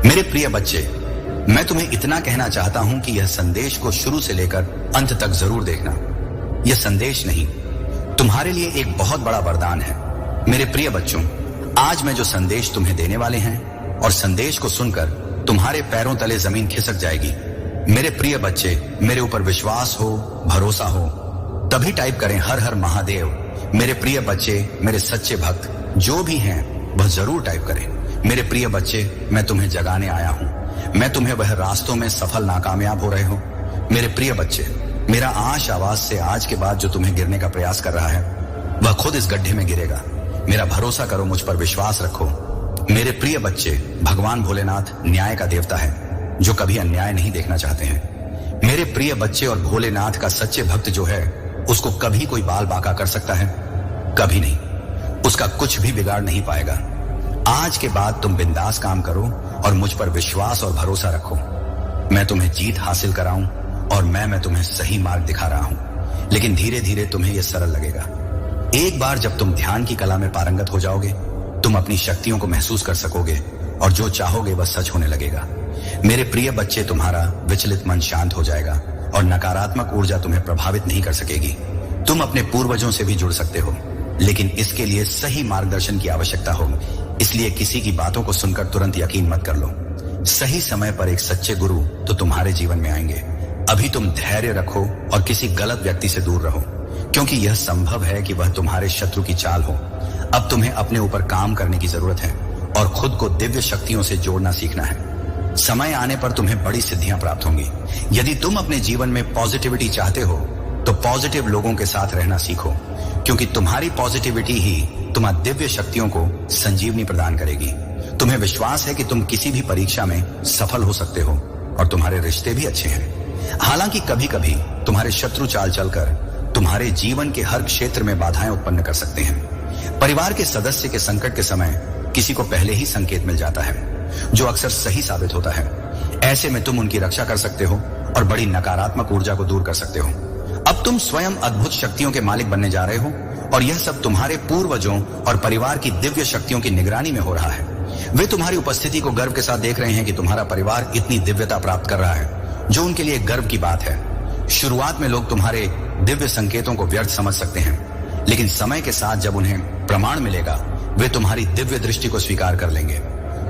मेरे प्रिय बच्चे, मैं तुम्हें इतना कहना चाहता हूं कि यह संदेश को शुरू से लेकर अंत तक जरूर देखना। यह संदेश नहीं, तुम्हारे लिए एक बहुत बड़ा वरदान है। मेरे प्रिय बच्चों, आज मैं जो संदेश तुम्हें देने वाले हैं और संदेश को सुनकर तुम्हारे पैरों तले जमीन खिसक जाएगी। मेरे प्रिय बच्चे, मेरे ऊपर विश्वास हो, भरोसा हो, तभी टाइप करें हर हर महादेव। मेरे प्रिय बच्चे, मेरे सच्चे भक्त जो भी हैं वह जरूर टाइप करें। मेरे प्रिय बच्चे, मैं तुम्हें जगाने आया हूं। मैं तुम्हें वह रास्तों में सफल नाकामयाब हो रहे हो। मेरे प्रिय बच्चे, मेरा आश आवाज से आज के बाद जो तुम्हें गिरने का प्रयास कर रहा है वह खुद इस गड्ढे में गिरेगा। मेरा भरोसा करो, मुझ पर विश्वास रखो। मेरे प्रिय बच्चे, भगवान भोलेनाथ न्याय का देवता है जो कभी अन्याय नहीं देखना चाहते हैं। मेरे प्रिय बच्चे, और भोलेनाथ का सच्चे भक्त जो है उसको कभी कोई बाल बांका कर सकता है? कभी नहीं। उसका कुछ भी बिगाड़ नहीं पाएगा। आज के बाद तुम बिंदास काम करो और मुझ पर विश्वास और भरोसा रखो। मैं तुम्हें जीत हासिल कराऊं और मैं तुम्हें सही मार्ग दिखा रहा हूं, लेकिन धीरे धीरे तुम्हें यह सरल लगेगा। एक बार जब तुम ध्यान की कला में पारंगत हो जाओगे, तुम अपनी शक्तियों को महसूस कर सकोगे और जो चाहोगे वह सच होने लगेगा। मेरे प्रिय बच्चे, तुम्हारा विचलित मन शांत हो जाएगा और नकारात्मक ऊर्जा तुम्हें प्रभावित नहीं कर सकेगी। तुम अपने पूर्वजों से भी जुड़ सकते हो, लेकिन इसके लिए सही मार्गदर्शन की आवश्यकता होगी। इसलिए किसी की बातों को सुनकर तुरंत यकीन मत कर लो। सही समय पर एक सच्चे गुरु तो तुम्हारे जीवन में आएंगे। अभी तुम धैर्य रखो और किसी गलत व्यक्ति से दूर रहो, क्योंकि यह संभव है कि वह तुम्हारे शत्रु की चाल हो। अब तुम्हें अपने ऊपर काम करने की जरूरत है और खुद को दिव्य शक्तियों से जोड़ना सीखना है। समय आने पर तुम्हें बड़ी सिद्धियां प्राप्त होंगी। यदि तुम अपने जीवन में पॉजिटिविटी चाहते हो तो पॉजिटिव लोगों के साथ रहना सीखो, क्योंकि तुम्हारी पॉजिटिविटी ही तुम्हारी दिव्य शक्तियों को संजीवनी प्रदान करेगी। तुम्हें विश्वास है कि तुम किसी भी परीक्षा में सफल हो सकते हो और तुम्हारे रिश्ते भी अच्छे हैं। हालांकि कभी कभी तुम्हारे शत्रु चाल चलकर तुम्हारे जीवन के हर क्षेत्र में बाधाएं उत्पन्न कर सकते हैं। परिवार के सदस्य के संकट के समय किसी को पहले ही संकेत मिल जाता है, जो अक्सर सही साबित होता है। ऐसे में तुम उनकी रक्षा कर सकते हो और बड़ी नकारात्मक ऊर्जा को दूर कर सकते हो। अब तुम स्वयं अद्भुत शक्तियों के मालिक बनने जा रहे हो और यह सब तुम्हारे पूर्वजों और परिवार की दिव्य शक्तियों की निगरानी में हो रहा है। वे तुम्हारी उपस्थिति को गर्व के साथ देख रहे हैं कि तुम्हारा परिवार इतनी दिव्यता प्राप्त कर रहा है, जो उनके लिए गर्व की बात है। शुरुआत में लोग तुम्हारे दिव्य संकेतों को व्यर्थ समझ सकते हैं, लेकिन समय के साथ जब उन्हें प्रमाण मिलेगा, वे तुम्हारी दिव्य दृष्टि को स्वीकार कर लेंगे।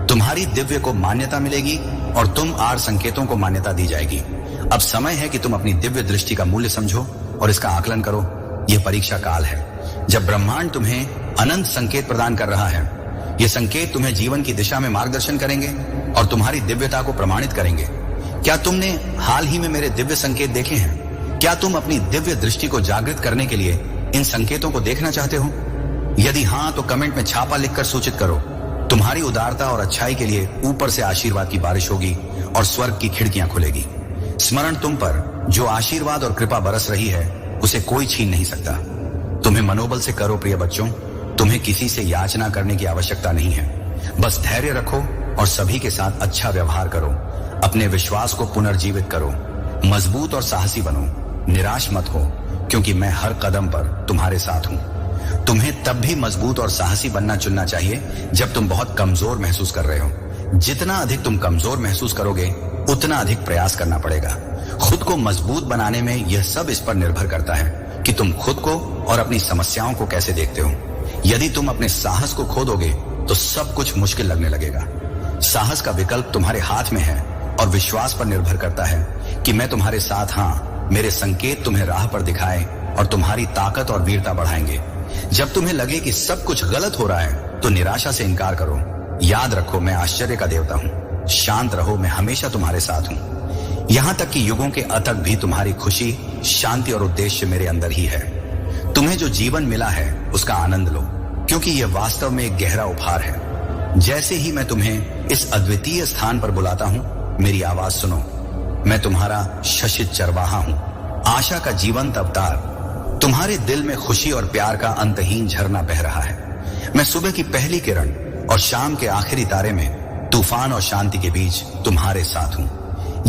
तुम्हारी दिव्य को मान्यता मिलेगी और तुम आर संकेतों को मान्यता दी जाएगी। अब समय है कि तुम अपनी दिव्य दृष्टि का मूल्य समझो और इसका आकलन करो। यह परीक्षा काल है जब ब्रह्मांड तुम्हें अनंत संकेत प्रदान कर रहा है। ये संकेत तुम्हें जीवन की दिशा में मार्गदर्शन करेंगे और तुम्हारी दिव्यता को प्रमाणित करेंगे। क्या तुमने हाल ही में मेरे दिव्य संकेत देखे हैं? क्या तुम अपनी दिव्य दृष्टि को जागृत करने के लिए इन संकेतों को देखना चाहते हो? यदि हाँ, तो कमेंट में छापा लिखकर सूचित करो। तुम्हारी उदारता और अच्छाई के लिए ऊपर से आशीर्वाद की बारिश होगी और स्वर्ग की खिड़कियां खुलेगी। स्मरण तुम पर जो आशीर्वाद और कृपा बरस रही है उसे कोई छीन नहीं सकता। तुम्हें मनोबल से करो प्रिय बच्चों, तुम्हें किसी से याचना करने की आवश्यकता नहीं है। बस धैर्य रखो और सभी के साथ अच्छा व्यवहार करो। अपने विश्वास को पुनर्जीवित करो। मजबूत और साहसी बनो। निराश मत हो, क्योंकि मैं हर कदम पर तुम्हारे साथ हूं। तुम्हें तब भी मजबूत और साहसी बनना चुनना चाहिए जब तुम बहुत कमजोर महसूस कर रहे हो। जितना अधिक तुम कमजोर महसूस करोगे, उतना अधिक प्रयास करना पड़ेगा। खुद को मजबूत बनाने में यह सब इस पर निर्भर करता है कि तुम खुद को और अपनी समस्याओं को कैसे देखते हो। यदि तुम अपने साहस को खो दोगे तो सब कुछ मुश्किल लगने लगेगा। साहस का विकल्प तुम्हारे हाथ में है और विश्वास पर निर्भर करता है कि मैं तुम्हारे साथ। हाँ, मेरे संकेत तुम्हें राह पर दिखाएं और तुम्हारी ताकत और वीरता बढ़ाएंगे। जब तुम्हें लगे कि सब कुछ गलत हो रहा है तो निराशा से इनकार करो। याद रखो, मैं आश्चर्य का देवता हूं। शांत रहो, मैं हमेशा तुम्हारे साथ हूं। यहां तक कि युगों के अतक भी तुम्हारी खुशी, शांति और उद्देश्य मेरे अंदर ही है। तुम्हें जो जीवन मिला है उसका आनंद लो, क्योंकि यह वास्तव में एक गहरा उपहार है। जैसे ही मैं तुम्हें इस अद्वितीय स्थान पर बुलाता हूं, मेरी आवाज सुनो। मैं तुम्हारा शशित चरवाहा हूं, आशा का जीवंत अवतार। तुम्हारे दिल में खुशी और प्यार का अंतहीन झरना बह रहा है। मैं सुबह की पहली किरण और शाम के आखिरी तारे में, तूफान और शांति के बीच तुम्हारे साथ हूं।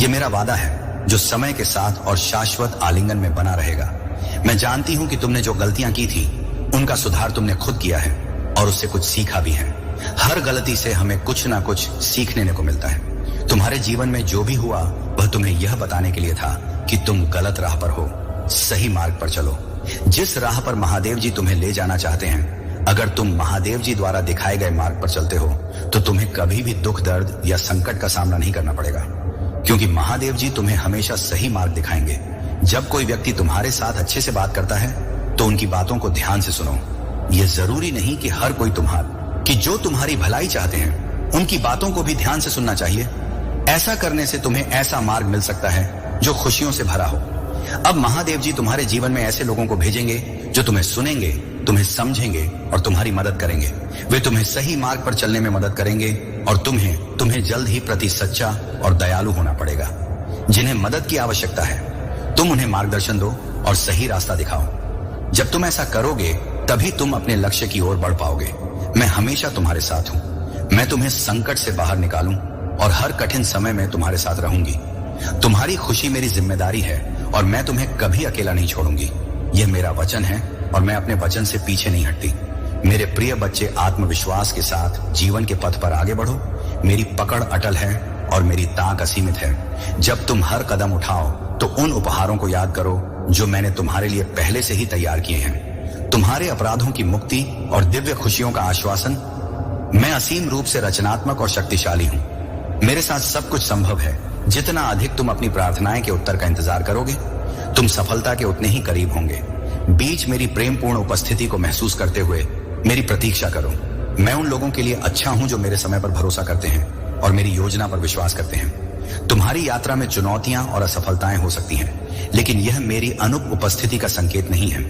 यह मेरा वादा है जो समय के साथ और शाश्वत आलिंगन में बना रहेगा। मैं जानती हूं कि तुमने जो गलतियां की थी उनका सुधार तुमने खुद किया है और उससे कुछ सीखा भी है। हर गलती से हमें कुछ ना कुछ सीखने को मिलता है। तुम्हारे जीवन में जो भी हुआ वह तुम्हें यह बताने के लिए था कि तुम गलत राह पर हो, सही मार्ग पर चलो। जिस राह पर महादेव जी तुम्हें ले जाना चाहते हैं, अगर तुम महादेव जी द्वारा दिखाए गए मार्ग पर चलते हो तो तुम्हें कभी भी दुख, दर्द या संकट का सामना नहीं करना पड़ेगा, क्योंकि महादेव जी तुम्हें हमेशा सही मार्ग दिखाएंगे। जब कोई व्यक्ति तुम्हारे साथ अच्छे से बात करता है तो उनकी बातों को ध्यान से सुनो। यह जरूरी नहीं कि हर कोई जो तुम्हारी भलाई चाहते हैं उनकी बातों को भी ध्यान से सुनना चाहिए। ऐसा करने से तुम्हें ऐसा मार्ग मिल सकता है जो खुशियों से भरा हो। अब महादेव जी तुम्हारे जीवन में ऐसे लोगों को भेजेंगे जो तुम्हें सुनेंगे, तुम्हें समझेंगे और तुम्हारी मदद करेंगे। वे तुम्हें सही मार्ग पर चलने में मदद करेंगे और तुम्हें जल्द ही प्रति सच्चा और दयालु होना पड़ेगा। जिन्हें मदद की आवश्यकता है तुम उन्हें मार्गदर्शन दो और सही रास्ता दिखाओ। जब तुम ऐसा करोगे तभी तुम अपने लक्ष्य की ओर बढ़ पाओगे। मैं हमेशा तुम्हारे साथ हूं। मैं तुम्हें संकट से बाहर निकालूं और हर कठिन समय में तुम्हारे साथ रहूंगी। तुम्हारी खुशी मेरी जिम्मेदारी है और मैं तुम्हें कभी अकेला नहीं छोड़ूंगी। यह मेरा वचन है और मैं अपने वचन से पीछे नहीं हटती। मेरे प्रिय बच्चे, आत्मविश्वास के साथ जीवन के पथ पर आगे बढ़ो। मेरी पकड़ अटल है और मेरी ताक असीमित है। जब तुम हर कदम उठाओ तो उन उपहारों को याद करो जो मैंने तुम्हारे लिए पहले से ही तैयार किए हैं। तुम्हारे अपराधों की मुक्ति और दिव्य खुशियों का आश्वासन। मैं असीम रूप से रचनात्मक और शक्तिशाली हूं। मेरे साथ सब कुछ संभव है। जितना अधिक तुम अपनी प्रार्थनाएं के उत्तर का इंतजार करोगे, तुम सफलता के उतने ही करीब होंगे। बीच मेरी प्रेमपूर्ण उपस्थिति को महसूस करते हुए मेरी प्रतीक्षा करो। मैं उन लोगों के लिए अच्छा हूं जो मेरे समय पर भरोसा करते हैं और मेरी योजना पर विश्वास करते हैं। तुम्हारी यात्रा में चुनौतियां और असफलताएं हो सकती हैं, लेकिन यह मेरी अनुपस्थिति का संकेत नहीं है,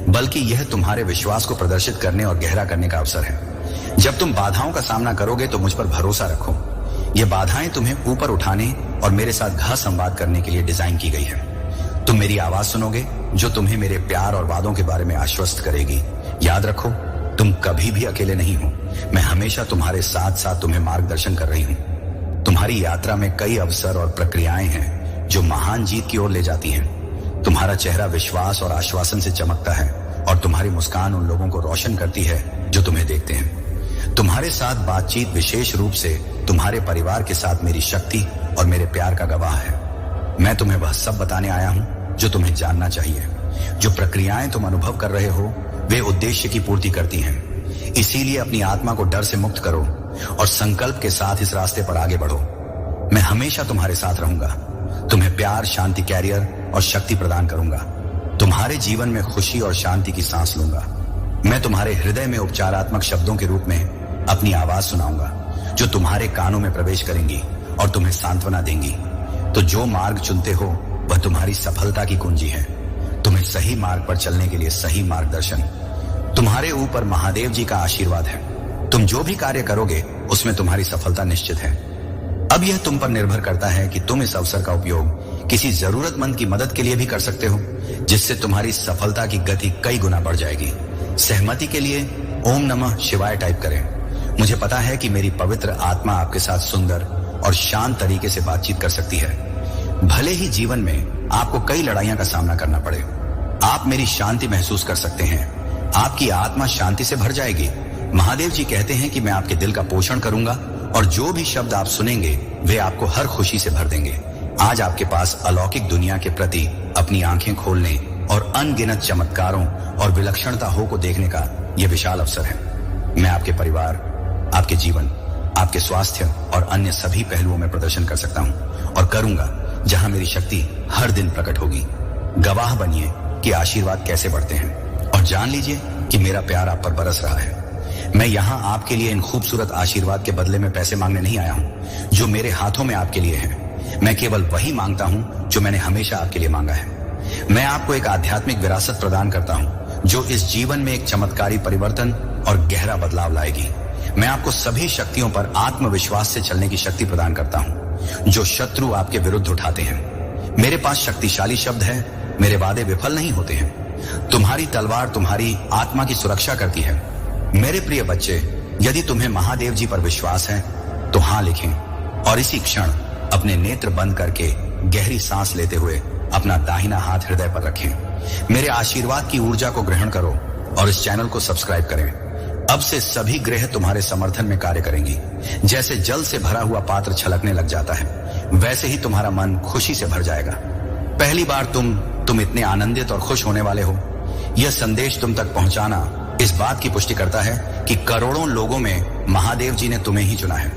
बल्कि यह तुम्हारे विश्वास को प्रदर्शित करने और गहरा करने का अवसर है। जब तुम बाधाओं का सामना करोगे तो मुझ पर भरोसा रखो। ये बाधाएं तुम्हें ऊपर उठाने और मेरे साथ घा संवाद करने के लिए डिजाइन की गई है। तुम मेरी आवाज सुनोगे जो तुम्हें मेरे प्यार और वादों के बारे में आश्वस्त करेगी। याद रखो, तुम कभी भी अकेले नहीं हो। मैं हमेशा तुम्हारे साथ साथ तुम्हें मार्गदर्शन कर रही हूं। तुम्हारी यात्रा में कई अवसर और प्रक्रियाएं हैं जो महान जीत की ओर ले जाती हैं। तुम्हारा चेहरा विश्वास और आश्वासन से चमकता है और तुम्हारी मुस्कान उन लोगों को रोशन करती है जो तुम्हें देखते हैं। तुम्हारे साथ बातचीत विशेष रूप से तुम्हारे परिवार के साथ मेरी शक्ति और मेरे प्यार का गवाह है। मैं तुम्हें वह सब बताने आया हूं जो तुम्हें जानना चाहिए। जो प्रक्रियाएं तुम अनुभव कर रहे हो वे उद्देश्य की पूर्ति करती हैं। इसीलिए अपनी आत्मा को डर से मुक्त करो और संकल्प के साथ इस रास्ते पर आगे बढ़ो। मैं हमेशा तुम्हारे साथ रहूंगा। तुम्हें प्यार, शांति, कैरियर और शक्ति प्रदान करूंगा। तुम्हारे जीवन में खुशी और शांति की सांस लूंगा। मैं तुम्हारे हृदय में उपचारात्मक शब्दों के रूप में अपनी आवाज सुनाऊंगा जो तुम्हारे कानों में प्रवेश करेंगी और तुम्हें सांत्वना देंगी। तो जो मार्ग चुनते हो वह तुम्हारी सफलता की कुंजी है। तुम्हें सही मार्ग पर चलने के लिए सही मार्गदर्शन। तुम्हारे ऊपर महादेव जी का आशीर्वाद है। तुम जो भी कार्य करोगे उसमें तुम्हारी सफलता निश्चित है। अब यह तुम पर निर्भर करता है कि तुम इस अवसर का उपयोग किसी जरूरतमंद की मदद के लिए भी कर सकते हो, जिससे तुम्हारी सफलता की गति कई गुना बढ़ जाएगी। सहमति के लिए ओम नमः शिवाय टाइप करें। मुझे पता है कि मेरी पवित्र आत्मा आपके साथ सुंदर और शांत तरीके से बातचीत कर सकती है। भले ही जीवन में आपको कई लड़ाइयां का सामना करना पड़े, आप मेरी शांति महसूस कर सकते हैं। आपकी आत्मा शांति से भर जाएगी। महादेव जी कहते हैं कि मैं आपके दिल का पोषण करूंगा और जो भी शब्द आप सुनेंगे वे आपको हर खुशी से भर देंगे। आज आपके पास अलौकिक दुनिया के प्रति अपनी आंखें खोलने और अनगिनत चमत्कारों और विलक्षणता को देखने का यह विशाल अवसर है। मैं आपके परिवार, आपके जीवन, आपके स्वास्थ्य और अन्य सभी पहलुओं में प्रदर्शन कर सकता हूं और करूंगा जहां मेरी शक्ति हर दिन प्रकट होगी। गवाह बनिए कि आशीर्वाद कैसे बढ़ते हैं और जान लीजिए कि मेरा प्यार आप पर बरस रहा है। मैं यहाँ आपके लिए इन खूबसूरत आशीर्वाद के बदले में पैसे मांगने नहीं आया हूँ जो मेरे हाथों में आपके लिए है। मैं केवल वही मांगता हूँ जो मैंने हमेशा आपके लिए मांगा है। मैं आपको एक आध्यात्मिक विरासत प्रदान करता हूँ जो इस जीवन में एक चमत्कारी परिवर्तन और गहरा बदलाव लाएगी। मैं आपको सभी शक्तियों पर आत्मविश्वास से चलने की शक्ति प्रदान करता हूँ जो शत्रु आपके विरुद्ध उठाते हैं। मेरे पास शक्तिशाली शब्द है। मेरे वादे विफल नहीं होते हैं। तुम्हारी तलवार तुम्हारी आत्मा की सुरक्षा करती है। मेरे प्रिय बच्चे, यदि तुम्हें महादेव जी पर विश्वास है तो हाँ लिखें और इसी क्षण अपने नेत्र बंद करके गहरी सांस लेते हुए अपना दाहिना हाथ हृदय पर रखें। मेरे आशीर्वाद की ऊर्जा को ग्रहण करो और इस चैनल को सब्सक्राइब करें। अब से सभी ग्रह तुम्हारे समर्थन में कार्य करेंगी। जैसे जल से भरा हुआ पात्र छलकने लग जाता है, वैसे ही तुम्हारा मन खुशी से भर जाएगा। पहली बार तुम इतने आनंदित और खुश होने वाले हो। यह संदेश तुम तक पहुंचाना इस बात की पुष्टि करता है कि करोड़ों लोगों में महादेव जी ने तुम्हें ही चुना है।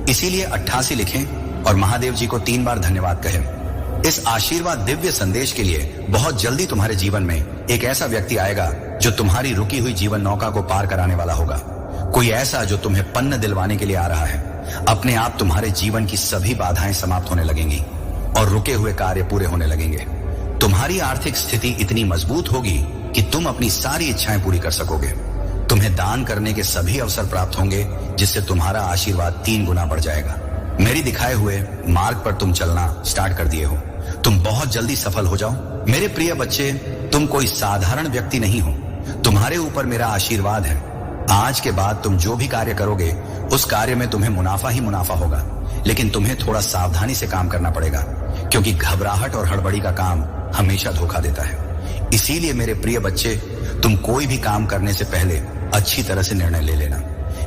इसीलिए 88 लिखें और महादेव जी को 3 बार धन्यवाद कहें। इस आशीर्वाद दिव्य संदेश के लिए बहुत जल्दी तुम्हारे जीवन में एक ऐसा व्यक्ति आएगा जो तुम्हारी रुकी हुई जीवन नौका को पार कराने वाला होगा। कोई ऐसा जो तुम्हें पन्न दिलवाने के लिए आ रहा है। अपने आप तुम्हारे जीवन की सभी बाधाएं समाप्त होने लगेंगी और रुके हुए कार्य पूरे होने लगेंगे। तुम्हारी आर्थिक स्थिति इतनी मजबूत होगी कि तुम अपनी सारी इच्छाएं पूरी कर सकोगे। तुम्हें दान करने के सभी अवसर प्राप्त होंगे, जिससे तुम्हारा आशीर्वाद 3 गुना बढ़ जाएगा। मेरी दिखाए हुए मार्ग पर तुम चलना स्टार्ट कर दिए हो। तुम बहुत जल्दी सफल हो जाओ। मेरे प्रिय बच्चे, तुम कोई साधारण व्यक्ति नहीं हो। तुम्हारे ऊपर मेरा आशीर्वाद है। आज के बाद तुम जो भी कार्य करोगे, उस कार्य में तुम्हें मुनाफा ही मुनाफा होगा। लेकिन तुम्हें थोड़ा सावधानी से काम करना पड़ेगा, क्योंकि घबराहट और हड़बड़ी का काम हमेशा धोखा देता है। इसीलिए मेरे प्रिय बच्चे, तुम कोई भी काम करने से पहले अच्छी तरह से निर्णय ले लेना।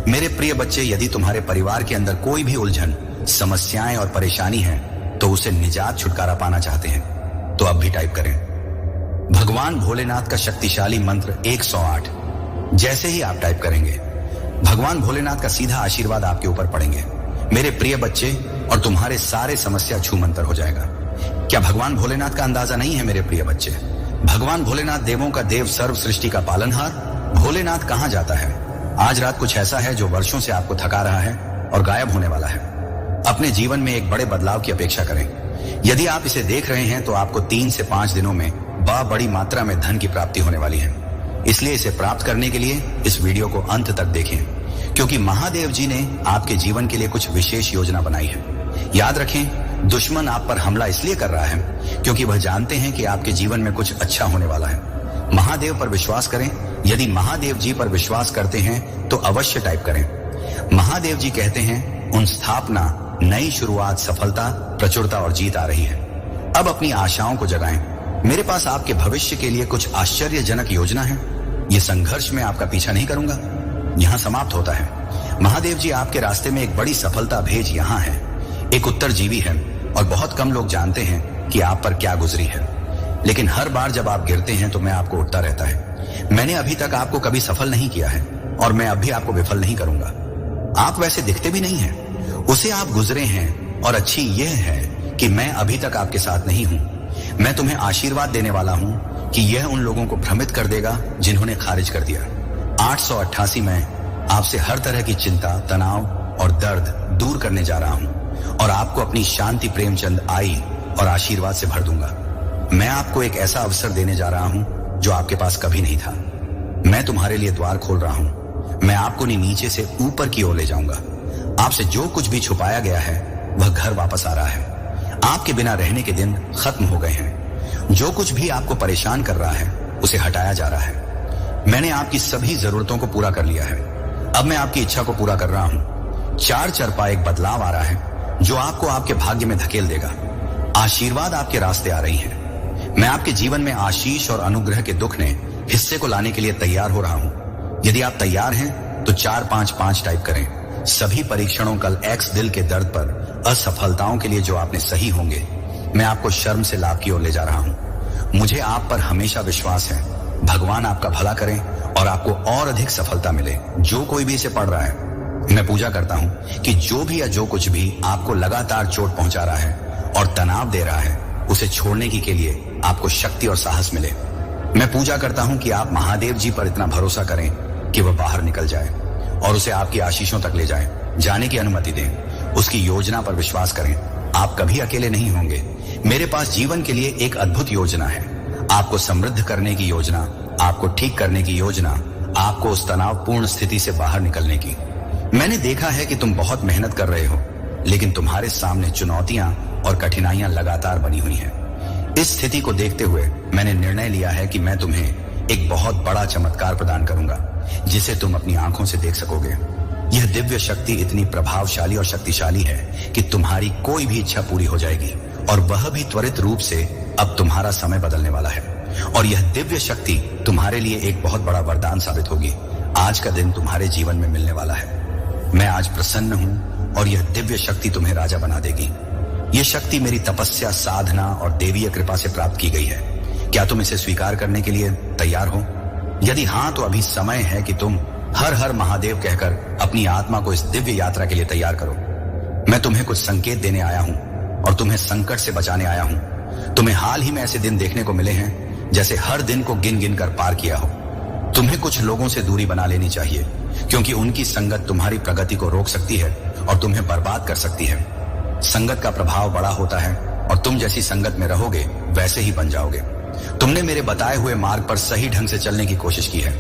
मेरे प्रिय बच्चे, यदि तुम्हारे परिवार के अंदर कोई भी उलझन, समस्याएं और परेशानी है, तो उसे निजात छुटकारा पाना चाहते हैं, तो अब भी टाइप करें भगवान भोलेनाथ का शक्तिशाली मंत्र 108। जैसे ही आप टाइप करेंगे, भगवान भोलेनाथ का सीधा आशीर्वाद आपके ऊपर पड़ेंगे मेरे प्रिय बच्चे, और तुम्हारे सारे समस्या छूमंतर हो जाएगा। क्या भगवान भोलेनाथ का अंदाजा नहीं है मेरे प्रिय बच्चे? भगवान भोलेनाथ देवों का देव, सर्व सृष्टि का पालनहार। भोलेनाथ कहाँ जाता है? आज रात कुछ ऐसा है जो वर्षों से आपको थका रहा है और गायब होने वाला है। अपने जीवन में एक बड़े बदलाव की अपेक्षा करें। यदि आप इसे देख रहे हैं तो आपको 3 से 5 दिनों में बड़ी मात्रा में धन की प्राप्ति होने वाली है। इसलिए इसे प्राप्त करने के लिए इस वीडियो को अंत तक देखें, क्योंकि महादेव जी ने आपके जीवन के लिए कुछ विशेष योजना बनाई है। याद रखें, दुश्मन आप पर हमला इसलिए कर रहा है क्योंकि वह जानते हैं कि आपके जीवन में कुछ अच्छा होने वाला है। महादेव पर विश्वास करें। यदि महादेव जी पर विश्वास करते हैं तो अवश्य टाइप करें। महादेव जी कहते हैं, उन स्थापना, नई शुरुआत, सफलता, प्रचुरता और जीत आ रही है। अब अपनी आशाओं को जगाएं। मेरे पास आपके भविष्य के लिए कुछ आश्चर्यजनक योजना है। ये संघर्ष में आपका पीछा नहीं करूंगा, यहां समाप्त होता है। महादेव जी आपके रास्ते में एक बड़ी सफलता भेज यहां है। एक उत्तरजीवी है और बहुत कम लोग जानते हैं कि आप पर क्या गुजरी है। लेकिन हर बार जब आप गिरते हैं तो मैं आपको उठता रहता है। मैंने अभी तक आपको कभी सफल नहीं किया है और मैं अब भी आपको विफल नहीं करूंगा। आप वैसे दिखते भी नहीं हैं, उसे आप गुजरे हैं, और अच्छी यह है कि मैं अभी तक आपके साथ नहीं हूं। मैं तुम्हें आशीर्वाद देने वाला हूं कि यह उन लोगों को भ्रमित कर देगा जिन्होंने खारिज कर दिया। 888 में आपसे हर तरह की चिंता, तनाव और दर्द दूर करने जा रहा हूं और आपको अपनी शांति, प्रेमचंद आई और आशीर्वाद से भर दूंगा। मैं आपको एक ऐसा अवसर देने जा रहा हूं जो आपके पास कभी नहीं था। मैं तुम्हारे लिए द्वार खोल रहा हूं। मैं आपको नीचे से ऊपर की ओर ले जाऊंगा। आपसे जो कुछ भी छुपाया गया है वह घर वापस आ रहा है। आपके बिना रहने के दिन खत्म हो गए हैं। जो कुछ भी आपको परेशान कर रहा है उसे हटाया जा रहा है। मैंने आपकी सभी जरूरतों को पूरा कर लिया है। अब मैं आपकी इच्छा को पूरा कर रहा हूं। 4 चरपा एक बदलाव आ रहा है जो आपको आपके भाग्य में धकेल देगा। आशीर्वाद आपके रास्ते आ रही है। मैं आपके जीवन में आशीष और अनुग्रह के दुख ने हिस्से को लाने के लिए तैयार हो रहा हूं। यदि आप तैयार हैं तो 455 टाइप करें। सभी परीक्षणों, कल एक्स दिल के दर्द पर, असफलताओं के लिए जो आपने सही होंगे, मैं आपको शर्म से लाभ की ओर ले जा रहा हूं। मुझे आप पर हमेशा विश्वास है। भगवान आपका भला करें और आपको और अधिक सफलता मिले। जो कोई भी इसे पढ़ रहा है, मैं पूजा करता हूं कि जो भी या जो कुछ भी आपको लगातार चोट पहुंचा रहा है और तनाव दे रहा है, उसे छोड़ने के लिए आपको शक्ति और साहस मिले। मैं पूजा करता हूं कि आप महादेव जी पर इतना भरोसा करें कि वह बाहर निकल जाए और उसे आपकी आशीषों तक ले जाए, जाने की अनुमति दें। उसकी योजना पर विश्वास करें। आप कभी अकेले नहीं होंगे। मेरे पास जीवन के लिए एक अद्भुत योजना है। आपको समृद्ध करने की योजना, आपको ठीक करने की योजना, आपको उस तनावपूर्ण स्थिति से बाहर निकलने की। मैंने देखा है कि तुम बहुत मेहनत कर रहे हो, लेकिन तुम्हारे सामने चुनौतियां और कठिनाइयां लगातार बनी हुई हैं। इस स्थिति को देखते हुए मैंने निर्णय लिया है कि मैं तुम्हें एक बहुत बड़ा चमत्कार प्रदान करूंगा, जिसे तुम अपनी आंखों से देख सकोगे। यह दिव्य शक्ति इतनी प्रभावशाली और शक्तिशाली है कि तुम्हारी कोई भी इच्छा पूरी हो जाएगी, और वह भी त्वरित रूप से। अब तुम्हारा समय बदलने वाला है और यह दिव्य शक्ति तुम्हारे लिए एक बहुत बड़ा वरदान साबित होगी। आज का दिन तुम्हारे जीवन में मिलने वाला है। मैं आज प्रसन्न हूं और यह दिव्य शक्ति तुम्हें राजा बना देगी। यह शक्ति मेरी तपस्या, साधना और देवीय कृपा से प्राप्त की गई है। क्या तुम इसे स्वीकार करने के लिए तैयार हो? यदि हां, तो अभी समय है कि तुम हर हर महादेव कहकर अपनी आत्मा को इस दिव्य यात्रा के लिए तैयार करो। मैं तुम्हें कुछ संकेत देने आया हूं और तुम्हें संकट से बचाने आया हूं। तुम्हें हाल ही में ऐसे दिन देखने को मिले हैं जैसे हर दिन को गिन गिन कर पार किया हो। तुम्हें कुछ लोगों से दूरी बना लेनी चाहिए, क्योंकि उनकी संगत तुम्हारी प्रगति को रोक सकती है और तुम्हें बर्बाद कर सकती है। संगत का प्रभाव बड़ा होता है और तुम जैसी संगत में रहोगे वैसे ही बन जाओगे। तुमने मेरे बताए हुए मार्ग पर सही ढंग से चलने की कोशिश की है।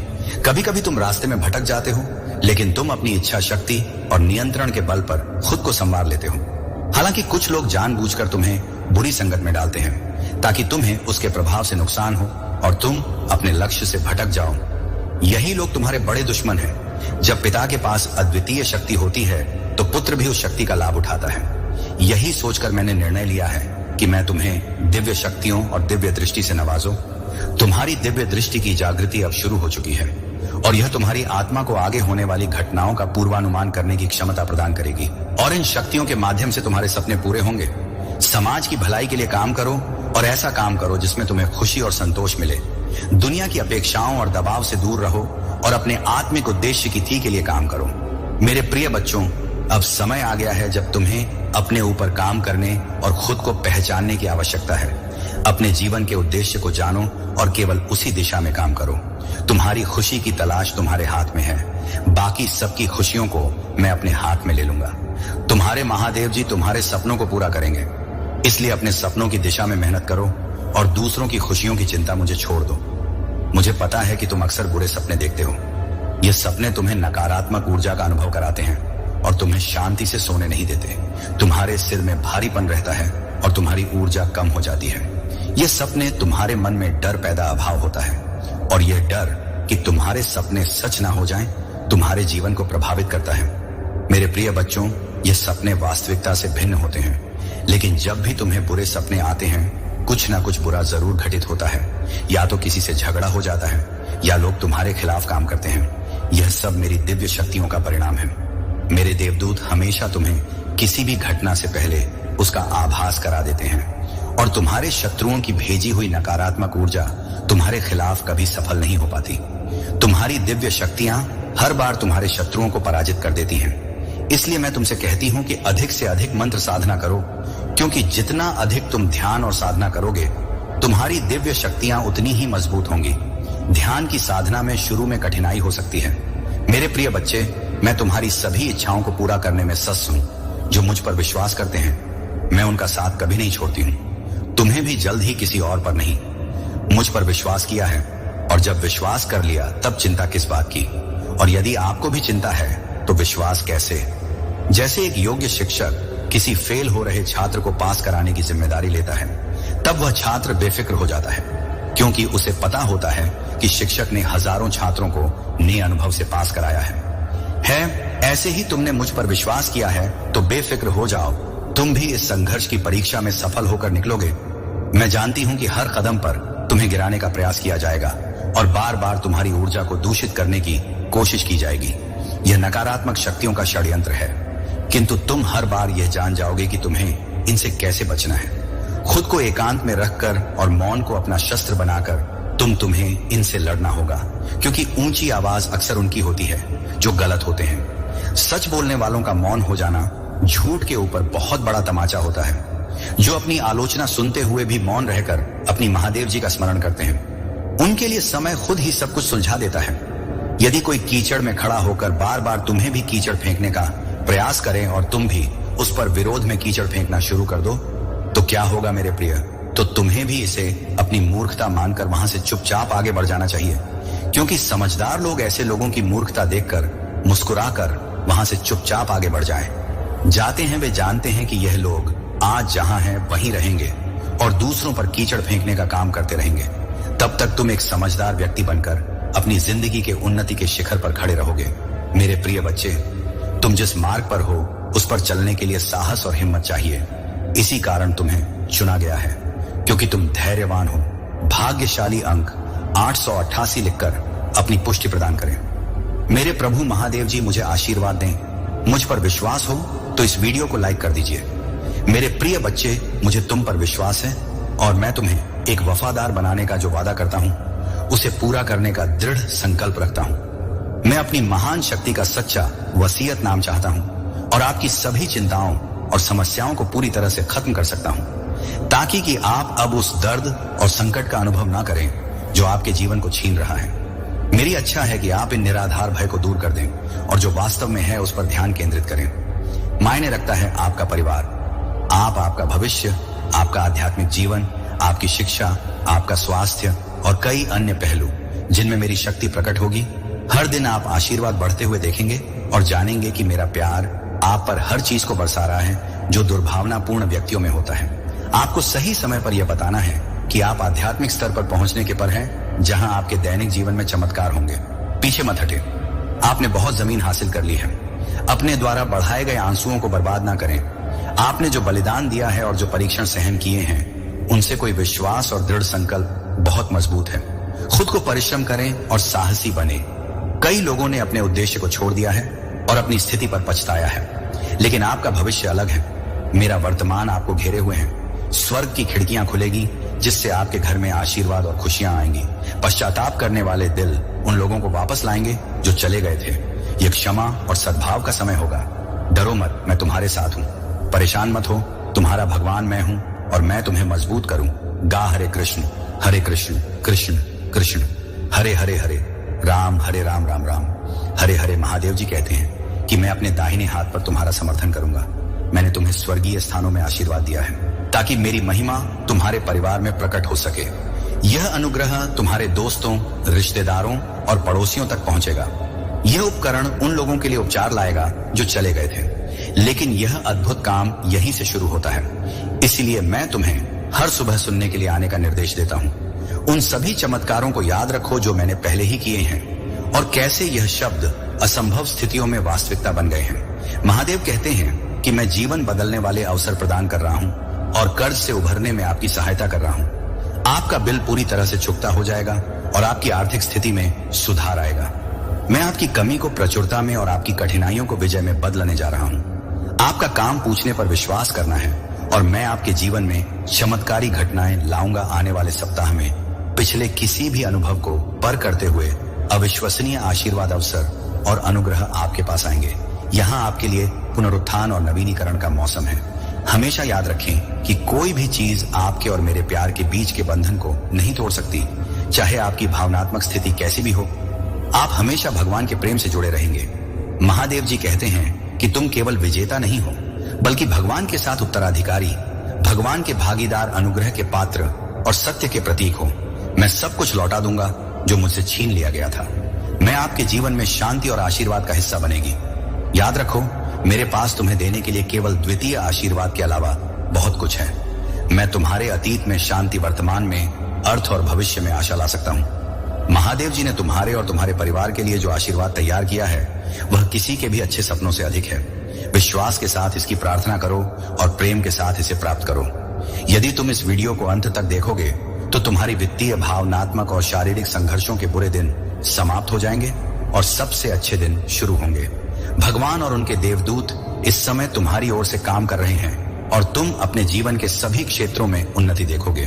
कभी कभी तुम रास्ते में भटक जाते हो, लेकिन तुम अपनी इच्छा शक्ति और नियंत्रण के बल पर खुद को संवार लेते हो। हालांकि कुछ लोग जानबूझकर तुम्हें बुरी संगत में डालते हैं ताकि तुम्हें उसके प्रभाव से नुकसान हो और तुम अपने लक्ष्य से भटक जाओ। यही लोग तुम्हारे बड़े दुश्मन हैं। जब पिता के पास अद्वितीय शक्ति होती है तो पुत्र भी उस शक्ति का लाभ उठाता है। यही सोचकर मैंने निर्णय लिया है कि मैं तुम्हें दिव्य शक्तियों और दिव्य दृष्टि से नवाजूं। तुम्हारी दिव्य दृष्टि की जागृति अब शुरू हो चुकी है और यह तुम्हारी आत्मा को आगे होने वाली घटनाओं का पूर्वानुमान करने की क्षमता प्रदान करेगी और इन शक्तियों के माध्यम से तुम्हारे सपने पूरे होंगे। समाज की भलाई के लिए काम करो और ऐसा काम करो जिसमें तुम्हें खुशी और संतोष मिले। दुनिया की अपेक्षाओं और दबाव से दूर रहो और अपने आत्मिक उद्देश्य की थी के लिए काम करो। मेरे प्रिय बच्चों, अब समय आ गया है जब तुम्हें अपने ऊपर काम करने और खुद को पहचानने की आवश्यकता है। अपने जीवन के उद्देश्य को जानो और केवल उसी दिशा में काम करो। तुम्हारी खुशी की तलाश तुम्हारे हाथ में है। बाकी सबकी खुशियों को मैं अपने हाथ में ले लूंगा। तुम्हारे महादेव जी तुम्हारे सपनों को पूरा करेंगे, इसलिए अपने सपनों की दिशा में मेहनत करो और दूसरों की खुशियों की चिंता मुझे छोड़ दो। मुझे पता है कि तुम अक्सर बुरे सपने देखते हो। ये सपने तुम्हें नकारात्मक ऊर्जा का अनुभव कराते हैं और तुम्हें शांति से सोने नहीं देते। तुम्हारे सिर में भारीपन रहता है और तुम्हारी ऊर्जा कम हो जाती है। ये सपने तुम्हारे मन में डर पैदा अभाव होता है और यह डर कि तुम्हारे सपने सच ना हो जाएं, तुम्हारे जीवन को प्रभावित करता है। मेरे प्रिय बच्चों, ये सपने वास्तविकता से भिन्न होते हैं, लेकिन जब भी तुम्हें बुरे सपने आते हैं, कुछ ना कुछ बुरा जरूर घटित होता है। या तो किसी से झगड़ा हो जाता है या लोग तुम्हारे खिलाफ काम करते हैं। यह सब मेरी दिव्य शक्तियों का परिणाम है। मेरे देवदूत हमेशा तुम्हें किसी भी घटना से पहले उसका आभास करा देते हैं और तुम्हारे शत्रुओं की भेजी हुई नकारात्मक ऊर्जा तुम्हारे खिलाफ कभी सफल नहीं हो पाती। तुम्हारी दिव्य शक्तियां हर बार तुम्हारे शत्रुओं को पराजित कर देती हैं। इसलिए मैं तुमसे कहती हूं कि अधिक से अधिक मंत्र साधना करो, क्योंकि जितना अधिक तुम ध्यान और साधना करोगे, तुम्हारी दिव्य शक्तियां उतनी ही मजबूत होंगी। ध्यान की साधना में शुरू में कठिनाई हो सकती है। मेरे प्रिय बच्चे, मैं तुम्हारी सभी इच्छाओं को पूरा करने में सस हूं। जो मुझ पर विश्वास करते हैं, मैं उनका साथ कभी नहीं छोड़ती हूं। तुम्हें भी जल्द ही किसी और पर नहीं, मुझ पर विश्वास किया है और जब विश्वास कर लिया तब चिंता किस बात की। और यदि आपको भी चिंता है तो विश्वास कैसे? जैसे एक योग्य शिक्षक किसी फेल हो रहे छात्र को पास कराने की जिम्मेदारी लेता है, तब वह छात्र बेफिक्र हो जाता है, क्योंकि उसे पता होता है कि शिक्षक ने हजारों छात्रों को नए अनुभव से पास कराया है। ऐसे ही तुमने मुझ पर विश्वास किया है तो बेफिक्र हो जाओ। तुम भी इस संघर्ष की परीक्षा में सफल होकर निकलोगे। मैं जानती हूं कि हर कदम पर तुम्हें गिराने का प्रयास किया जाएगा और बार बार तुम्हारी ऊर्जा को दूषित करने की कोशिश की जाएगी। यह नकारात्मक शक्तियों का षड्यंत्र है, किंतु तुम हर बार यह जान जाओगे कि तुम्हें इनसे कैसे बचना है। खुद को एकांत में रखकर और मौन को अपना शस्त्र बनाकर तुम्हें इनसे लड़ना होगा, क्योंकि ऊंची आवाज अक्सर उनकी होती है जो गलत होते हैं। सच बोलने वालों का मौन हो जाना झूठ के ऊपर बहुत बड़ा तमाचा होता है। जो अपनी आलोचना सुनते हुए भी मौन रहकर अपनी महादेव जी का स्मरण करते हैं, उनके लिए समय खुद ही सब कुछ सुलझा देता है। यदि कोई कीचड़ में खड़ा होकर बार बार तुम्हें भी कीचड़ फेंकने का प्रयास करे और तुम भी उस पर विरोध में कीचड़ फेंकना शुरू कर दो, तो क्या होगा मेरे प्रिय? तो तुम्हें भी इसे अपनी मूर्खता मानकर वहां से चुपचाप आगे बढ़ जाना चाहिए, क्योंकि समझदार लोग ऐसे लोगों की मूर्खता देखकर मुस्कुराकर वहां से चुपचाप आगे बढ़ जाते हैं। वे जानते हैं कि यह लोग आज जहां हैं वहीं रहेंगे और दूसरों पर कीचड़ फेंकने का काम करते रहेंगे। तब तक तुम एक समझदार व्यक्ति बनकर अपनी जिंदगी के उन्नति के शिखर पर खड़े रहोगे। मेरे प्रिय बच्चे, तुम जिस मार्ग पर हो उस पर चलने के लिए साहस और हिम्मत चाहिए। इसी कारण तुम्हें चुना गया है, क्योंकि तुम धैर्यवान हो। भाग्यशाली अंक 888 लिखकर अपनी पुष्टि प्रदान करें। मेरे प्रभु महादेव जी मुझे आशीर्वाद दें। मुझ पर विश्वास हो तो इस वीडियो को लाइक कर दीजिए। मेरे प्रिय बच्चे, मुझे तुम पर विश्वास है और मैं तुम्हें एक वफादार बनाने का जो वादा करता हूं उसे पूरा करने का दृढ़ संकल्प रखता हूं। मैं अपनी महान शक्ति का सच्चा वसीयत नाम चाहता हूं और आपकी सभी चिंताओं और समस्याओं को पूरी तरह से खत्म कर सकता हूं, ताकि कि आप अब उस दर्द और संकट का अनुभव ना करें जो आपके जीवन को छीन रहा है। मेरी इच्छा है कि आप इन निराधार भय को दूर कर दें और जो वास्तव में है उस पर ध्यान केंद्रित करें। मायने रखता है आपका परिवार, आपका भविष्य, आपका आध्यात्मिक जीवन, आपकी शिक्षा, आपका स्वास्थ्य और कई अन्य पहलू जिनमें मेरी शक्ति प्रकट होगी। हर दिन आप आशीर्वाद बढ़ते हुए देखेंगे और जानेंगे कि मेरा प्यार आप पर हर चीज को बरसा रहा है जो दुर्भावनापूर्ण व्यक्तियों में होता है। आपको सही समय पर यह बताना है कि आप आध्यात्मिक स्तर पर पहुंचने के पर हैं, जहां आपके दैनिक जीवन में चमत्कार होंगे। पीछे मत हटे, आपने बहुत जमीन हासिल कर ली है। अपने द्वारा बढ़ाए गए आंसुओं को बर्बाद ना करें। आपने जो बलिदान दिया है और जो परीक्षण सहन किए हैं, उनसे कोई विश्वास और दृढ़ संकल्प बहुत मजबूत है। खुद को परिश्रम करें और साहसी बने। कई लोगों ने अपने उद्देश्य को छोड़ दिया है और अपनी स्थिति पर पछताया है, लेकिन आपका भविष्य अलग है। मेरा वर्तमान आपको घेरे हुए है। स्वर्ग की खिड़कियां खुलेगी जिससे आपके घर में आशीर्वाद और खुशियां आएंगी। पश्चाताप करने वाले दिल उन लोगों को वापस लाएंगे जो चले गए थे। यह क्षमा और सद्भाव का समय होगा। डरो मत, मैं तुम्हारे साथ हूं। परेशान मत हो, तुम्हारा भगवान मैं हूं और मैं तुम्हें मजबूत करूं। गा हरे कृष्ण कृष्ण कृष्ण हरे हरे हरे राम राम राम हरे हरे। महादेव जी कहते हैं कि मैं अपने दाहिने हाथ पर तुम्हारा समर्थन करूंगा। मैंने तुम्हें स्वर्गीय स्थानों में आशीर्वाद दिया है ताकि मेरी महिमा तुम्हारे परिवार में प्रकट हो सके। यह अनुग्रह तुम्हारे दोस्तों, रिश्तेदारों और पड़ोसियों तक पहुंचेगा। यह उपकरण उन लोगों के लिए उपचार लाएगा जो चले गए थे, लेकिन यह अद्भुत काम यहीं से शुरू होता है। इसलिए मैं तुम्हें हर सुबह सुनने के लिए आने का निर्देश देता हूं। उन सभी चमत्कारों को याद रखो जो मैंने पहले ही किए हैं और कैसे यह शब्द असंभव स्थितियों में वास्तविकता बन गए हैं। महादेव कहते हैं कि मैं जीवन बदलने वाले अवसर प्रदान कर रहा हूं और कर्ज से उभरने में आपकी सहायता कर रहा हूं। आपका बिल पूरी तरह से चुकता हो जाएगा और आपकी आर्थिक स्थिति में सुधार आएगा। मैं आपकी कमी को प्रचुरता में और आपकी कठिनाइयों को विजय में बदलने जा रहा हूं। आपका काम पूछने पर विश्वास करना है और मैं आपके जीवन में चमत्कारी घटनाएं लाऊंगा। आने वाले सप्ताह में पिछले किसी भी अनुभव को पर करते हुए अविश्वसनीय आशीर्वाद, अवसर और अनुग्रह आपके पास आएंगे। यहाँ आपके लिए पुनरुत्थान और नवीनीकरण का मौसम है। हमेशा याद रखें कि कोई भी चीज आपके और मेरे प्यार के बीच के बंधन को नहीं तोड़ सकती, चाहे आपकी भावनात्मक स्थिति कैसी भी हो। आप हमेशा भगवान के प्रेम से जुड़े रहेंगे। महादेव जी कहते हैं कि तुम केवल विजेता नहीं हो, बल्कि भगवान के साथ उत्तराधिकारी, भगवान के भागीदार, अनुग्रह के पात्र और सत्य के प्रतीक हो। मैं सब कुछ लौटा दूंगा जो मुझसे छीन लिया गया था। मैं आपके जीवन में शांति और आशीर्वाद का हिस्सा बनेगी। याद रखो, मेरे पास तुम्हें देने के लिए केवल द्वितीय आशीर्वाद के अलावा बहुत कुछ है। मैं तुम्हारे अतीत में शांति, वर्तमान में अर्थ और भविष्य में आशा ला सकता हूं। महादेव जी ने तुम्हारे और तुम्हारे परिवार के लिए जो आशीर्वाद तैयार किया है वह किसी के भी अच्छे सपनों से अधिक है। विश्वास के साथ इसकी प्रार्थना करो और प्रेम के साथ इसे प्राप्त करो। यदि तुम इस वीडियो को अंत तक देखोगे तो तुम्हारी वित्तीय, भावनात्मक और शारीरिक संघर्षों के बुरे दिन समाप्त हो जाएंगे और सबसे अच्छे दिन शुरू होंगे। भगवान और उनके देवदूत इस समय तुम्हारी ओर से काम कर रहे हैं और तुम अपने जीवन के सभी क्षेत्रों में उन्नति देखोगे।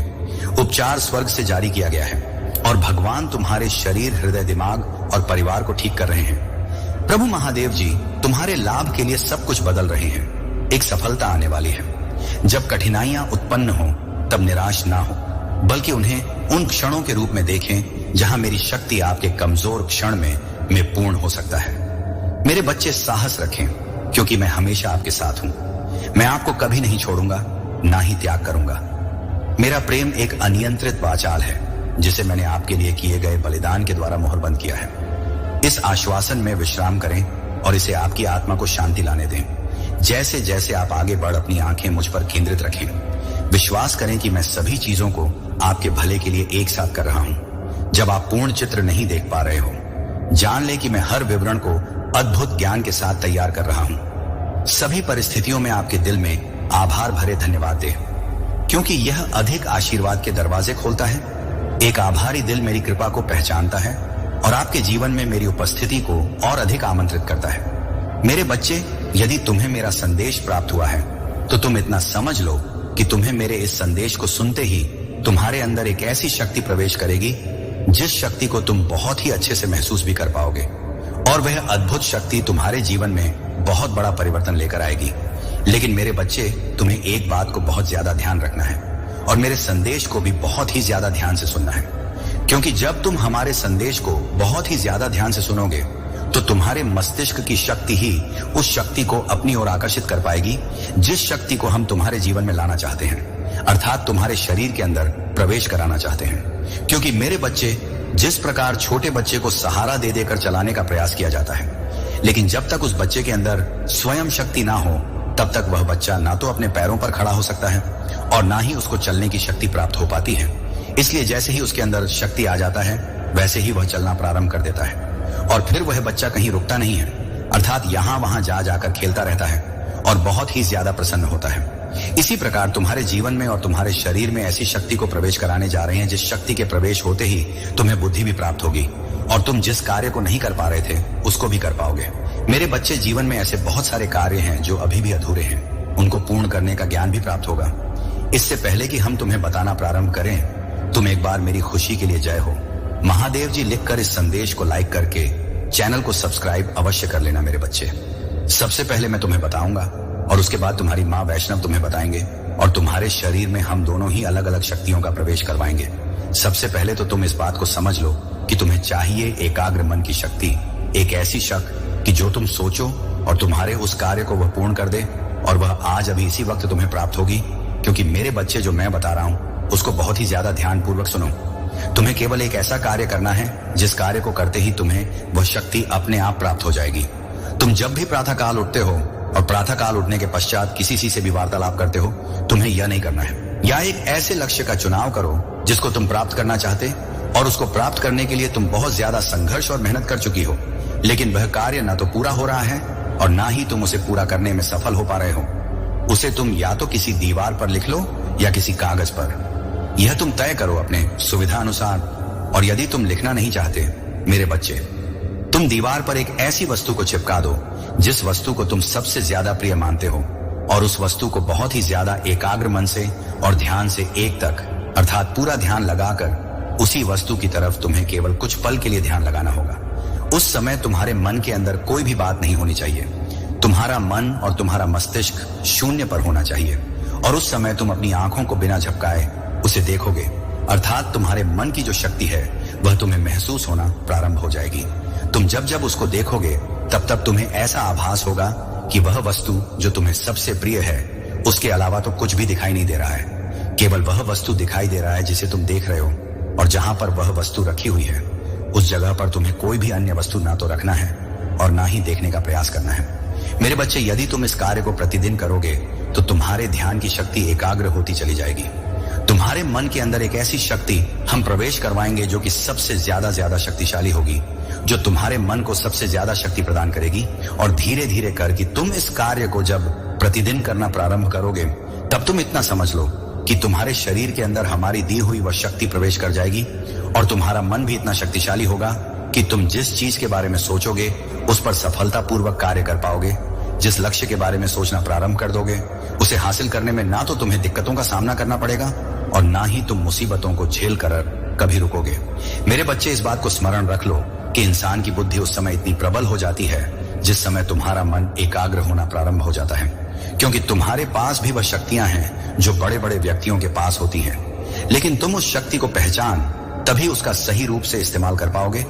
उपचार स्वर्ग से जारी किया गया है और भगवान तुम्हारे शरीर, हृदय, दिमाग और परिवार को ठीक कर रहे हैं। प्रभु महादेव जी तुम्हारे लाभ के लिए सब कुछ बदल रहे हैं। एक सफलता आने वाली है। जब कठिनाइयां उत्पन्न हो तब निराश ना हो, बल्कि उन्हें उन क्षणों के रूप में देखें जहां मेरी शक्ति आपके कमजोर क्षण में पूर्ण हो सकता है। मेरे बच्चे, साहस रखें क्योंकि मैं हमेशा आपके साथ हूं। मैं आपको कभी नहीं छोड़ूंगा, ना ही त्याग करूंगा। मेरा प्रेम एक अनियंत्रित वाचाल है जिसे मैंने आपके लिए किए गए बलिदान के द्वारा मोहरबंद किया है। इस आश्वासन में विश्राम करें और इसे आपकी आत्मा को शांति लाने दें। जैसे जैसे आप आगे बढ़ अपनी आंखें मुझ पर केंद्रित रखें। विश्वास करें कि मैं सभी चीजों को आपके भले के लिए एक साथ कर रहा हूं। जब आप पूर्ण चित्र नहीं देख पा रहे हो, जान लें कि मैं हर विवरण को अद्भुत ज्ञान के साथ तैयार कर रहा हूं। सभी परिस्थितियों में आपके दिल में आभार भरे धन्यवाद दें, क्योंकि यह अधिक आशीर्वाद के दरवाजे खोलता है। एक आभारी दिल मेरी कृपा को पहचानता है और आपके जीवन में मेरी उपस्थिति को और अधिक आमंत्रित करता है। मेरे बच्चे, यदि तुम्हें मेरा संदेश प्राप्त हुआ है तो तुम इतना समझ लो कि तुम्हें मेरे इस संदेश को सुनते ही तुम्हारे अंदर एक ऐसी शक्ति प्रवेश करेगी जिस शक्ति को तुम बहुत ही अच्छे से महसूस भी कर पाओगे, और वह अद्भुत शक्ति तुम्हारे जीवन में बहुत बड़ा परिवर्तन लेकर आएगी। लेकिन मेरे बच्चे, तुम्हें एक बात को बहुत ज्यादा ध्यान रखना है और मेरे संदेश को भी बहुत ही ज्यादा ध्यान से सुनना है, क्योंकि जब तुम हमारे संदेश को बहुत ही ज्यादा ध्यान से सुनोगे तो तुम्हारे मस्तिष्क की शक्ति ही उस शक्ति को अपनी ओर आकर्षित कर पाएगी जिस शक्ति को हम तुम्हारे जीवन में लाना चाहते हैं, अर्थात तुम्हारे शरीर के अंदर प्रवेश कराना चाहते हैं। क्योंकि मेरे बच्चे, जिस प्रकार छोटे बच्चे को सहारा दे देकर चलाने का प्रयास किया जाता है, लेकिन जब तक उस बच्चे के अंदर स्वयं शक्ति ना हो तब तक वह बच्चा ना तो अपने पैरों पर खड़ा हो सकता है और ना ही उसको चलने की शक्ति प्राप्त हो पाती है। इसलिए जैसे ही उसके अंदर शक्ति आ जाता है वैसे ही वह चलना प्रारंभ कर देता है और फिर वह बच्चा कहीं रुकता नहीं है, अर्थात यहां वहां जा जाकर खेलता रहता है और बहुत ही ज्यादा प्रसन्न होता है। इसी प्रकार तुम्हारे जीवन में और तुम्हारे शरीर में ऐसी शक्ति को प्रवेश कराने जा रहे हैं जिस शक्ति के प्रवेश होते ही तुम्हें बुद्धि भी प्राप्त होगी और तुम जिस कार्य को नहीं कर पा रहे थे उसको भी कर पाओगे। मेरे बच्चे, जीवन में ऐसे बहुत सारे कार्य हैं जो अभी भी अधूरे हैं, उनको पूर्ण करने का ज्ञान भी प्राप्त होगा। इससे पहले कि हम तुम्हें बताना प्रारंभ करें, तुम एक बार मेरी खुशी के लिए जय हो महादेव जी लिखकर इस संदेश को लाइक करके चैनल को सब्सक्राइब अवश्य कर लेना। मेरे बच्चे, सबसे पहले मैं तुम्हें बताऊंगा और उसके बाद तुम्हारी माँ वैष्णव तुम्हें बताएंगे और तुम्हारे शरीर में हम दोनों ही अलग अलग शक्तियों का प्रवेश करवाएंगे। सबसे पहले तो तुम इस बात को समझ लो कि तुम्हें चाहिए एकाग्र मन की शक्ति, एक ऐसी शक्ति कि जो तुम सोचो और तुम्हारे उस कार्य को वह पूर्ण कर दे, और वह आज अभी इसी वक्त तुम्हें प्राप्त होगी। क्योंकि मेरे बच्चे, जो मैं बता रहा हूं उसको बहुत ही ज्यादा ध्यान पूर्वक सुनो। तुम्हें केवल एक ऐसा कार्य करना है जिस कार्य को करते ही तुम्हें वह शक्ति अपने आप प्राप्त हो जाएगी। तुम जब भी प्रातः काल उठते हो और प्रातः काल उठने के पश्चात किसी से भी वार्तालाप करते हो, तुम्हें यह नहीं करना है। या एक ऐसे लक्ष्य का चुनाव करो जिसको तुम प्राप्त करना चाहते और उसको प्राप्त करने के लिए तुम बहुत ज्यादा संघर्ष और मेहनत कर चुकी हो, लेकिन वह कार्य ना तो पूरा हो रहा है और ना ही तुम उसे पूरा करने में सफल हो पा रहे हो। उसे तुम या तो किसी दीवार पर लिख लो या किसी कागज पर, यह तुम तय करो अपने सुविधा अनुसार। और यदि तुम लिखना नहीं चाहते मेरे बच्चे, तुम दीवार पर एक ऐसी वस्तु को चिपका दो जिस वस्तु को तुम सबसे ज्यादा प्रिय मानते हो, और उस वस्तु को बहुत ही ज्यादा एकाग्र मन से और ध्यान से एक तक, अर्थात पूरा ध्यान लगाकर उसी वस्तु की तरफ तुम्हें केवल कुछ पल के लिए ध्यान लगाना होगा। उस समय तुम्हारे मन के अंदर कोई भी बात नहीं होनी चाहिए। तुम्हारा मन और तुम्हारा मस्तिष्क शून्य पर होना चाहिए और उस समय तुम अपनी आंखों को बिना झपकाए उसे देखोगे, अर्थात तुम्हारे मन की जो शक्ति है वह तुम्हें महसूस होना प्रारंभ हो जाएगी। तुम जब जब उसको देखोगे तब तब तुम्हें ऐसा आभास होगा कि वह वस्तु जो तुम्हें सबसे प्रिय है उसके अलावा तो कुछ भी दिखाई नहीं दे रहा है। केवल वह वस्तु दिखाई दे रहा है जिसे तुम देख रहे हो, और जहां पर वह वस्तु रखी हुई है उस जगह पर तुम्हें कोई भी अन्य वस्तु ना तो रखना है और ना ही देखने का प्रयास करना है। मेरे बच्चे, यदि तुम इस कार्य को प्रतिदिन करोगे तो तुम्हारे ध्यान की शक्ति एकाग्र होती चली जाएगी। तुम्हारे मन के अंदर एक ऐसी शक्ति हम प्रवेश करवाएंगे जो कि सबसे ज्यादा शक्तिशाली होगी, जो तुम्हारे मन को सबसे ज्यादा शक्ति प्रदान करेगी। और धीरे धीरे करके तुम इस कार्य को जब प्रतिदिन करना प्रारंभ करोगे तब तुम इतना समझ लो कि तुम्हारे शरीर के अंदर हमारी दी हुई वह शक्ति प्रवेश कर जाएगी और तुम्हारा मन भी इतना शक्तिशाली होगा कि तुम जिस चीज के बारे में सोचोगे उस पर सफलतापूर्वक कार्य कर पाओगे। जिस लक्ष्य के बारे में सोचना प्रारंभ कर दोगे उसे हासिल करने में ना तो तुम्हें दिक्कतों का सामना करना पड़ेगा और ना ही तुम मुसीबतों को झेल कर कभी रुकोगे। मेरे बच्चे, इस बात को स्मरण रख लो कि इंसान की बुद्धि उस समय इतनी प्रबल हो जाती है जिस समय तुम्हारा मन एकाग्र होना प्रारंभ हो जाता है, क्योंकि तुम्हारे पास भी वह शक्तियां हैं जो बड़े बड़े व्यक्तियों के पास होती हैं। लेकिन तुम उस शक्ति को पहचान तभी उसका सही रूप से इस्तेमाल कर पाओगे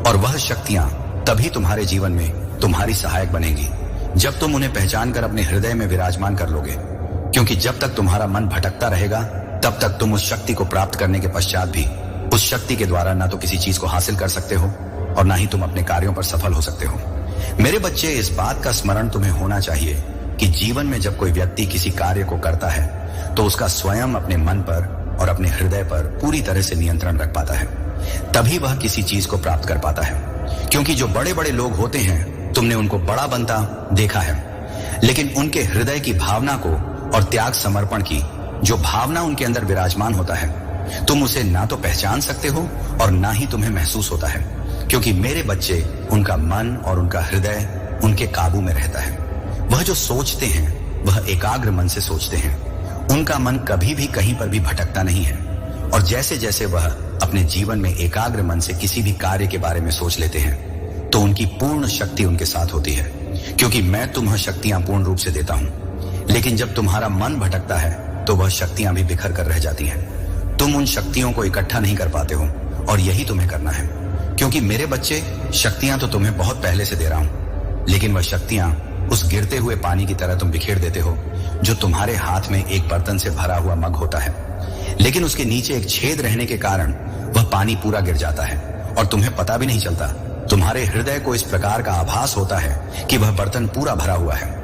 और वह शक्तियां तभी तुम्हारे जीवन में तुम्हारी सहायक बनेंगी जब तुम उन्हें पहचान कर अपने हृदय में विराजमान कर लोगे। क्योंकि जब तक तुम्हारा मन भटकता रहेगा तब तक तुम उस शक्ति को प्राप्त करने के पश्चात भी उस शक्ति के द्वारा ना तो किसी चीज को हासिल कर सकते हो और ना ही तुम अपने कार्यों पर सफल हो सकते हो। मेरे बच्चे, इस बात का स्मरण तुम्हें होना चाहिए कि जीवन में जब कोई व्यक्ति किसी कार्य को करता है तो उसका स्वयं अपने मन पर और अपने हृदय पर पूरी तरह से नियंत्रण रख पाता है, तभी वह किसी चीज को प्राप्त कर पाता है। क्योंकि जो बड़े बड़े लोग होते हैं तुमने उनको बड़ा बनता देखा है, लेकिन उनके हृदय की भावना को और त्याग समर्पण की जो भावना उनके अंदर विराजमान होता है तुम उसे ना तो पहचान सकते हो और ना ही तुम्हें महसूस होता है। क्योंकि मेरे बच्चे, उनका मन और उनका हृदय उनके काबू में रहता है। वह जो सोचते हैं वह एकाग्र मन से सोचते हैं। उनका मन कभी भी कहीं पर भी भटकता नहीं है। और जैसे जैसे वह अपने जीवन में एकाग्र मन से किसी भी कार्य के बारे में सोच लेते हैं तो उनकी पूर्ण शक्ति उनके साथ होती है, क्योंकि मैं तुम्हें शक्तियां पूर्ण रूप से देता हूं। लेकिन जब तुम्हारा मन भटकता है तो वह शक्तियां भी बिखर कर रह जाती हैं। तुम उन शक्तियों को इकट्ठा नहीं कर पाते हो, और यही तुम्हें करना है। क्योंकि मेरे बच्चे, शक्तियां तो तुम्हें बहुत पहले से दे रहा हूं, लेकिन वह शक्तियां उस गिरते हुए पानी की तरह तुम बिखेर देते हो, जो तुम्हारे हाथ में एक बर्तन से भरा हुआ मग होता है, लेकिन उसके नीचे एक छेद रहने के कारण वह पानी पूरा गिर जाता है और तुम्हें पता भी नहीं चलता। तुम्हारे हृदय को इस प्रकार का आभास होता है कि वह बर्तन पूरा भरा हुआ है।